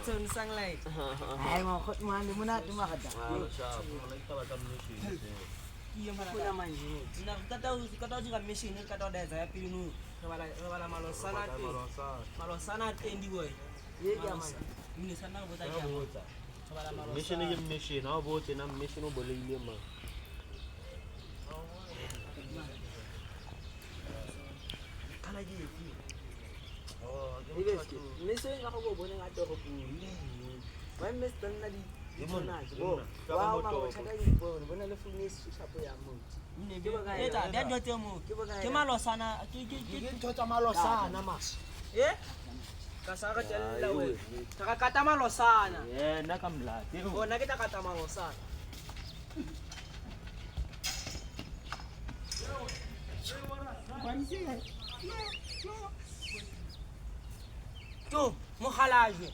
turn sunlight. Ay, mga kot mo, hindi mo na tumakada. Iya Wala man yun. na kata juga machine kata desa ya pilih wala malosana tendi boy. Ye ya man. Ini sana buat aja. Wala malosana. Mission is mission. How about in a mission of Bolivia? Ibeski. Miso yung ako bobo ng ato ko puli. May mister na di. Yun na. Wow, mga sa kayo po. Ano na funis sa po ya mo. Ini dia dia temu. Cuma malosana Gigin to ta malosana mas. eh kasaka jalla we. Kata malosana. Yeah, nakamlati. Oh, na kita kata malosana. Tu, mo halage.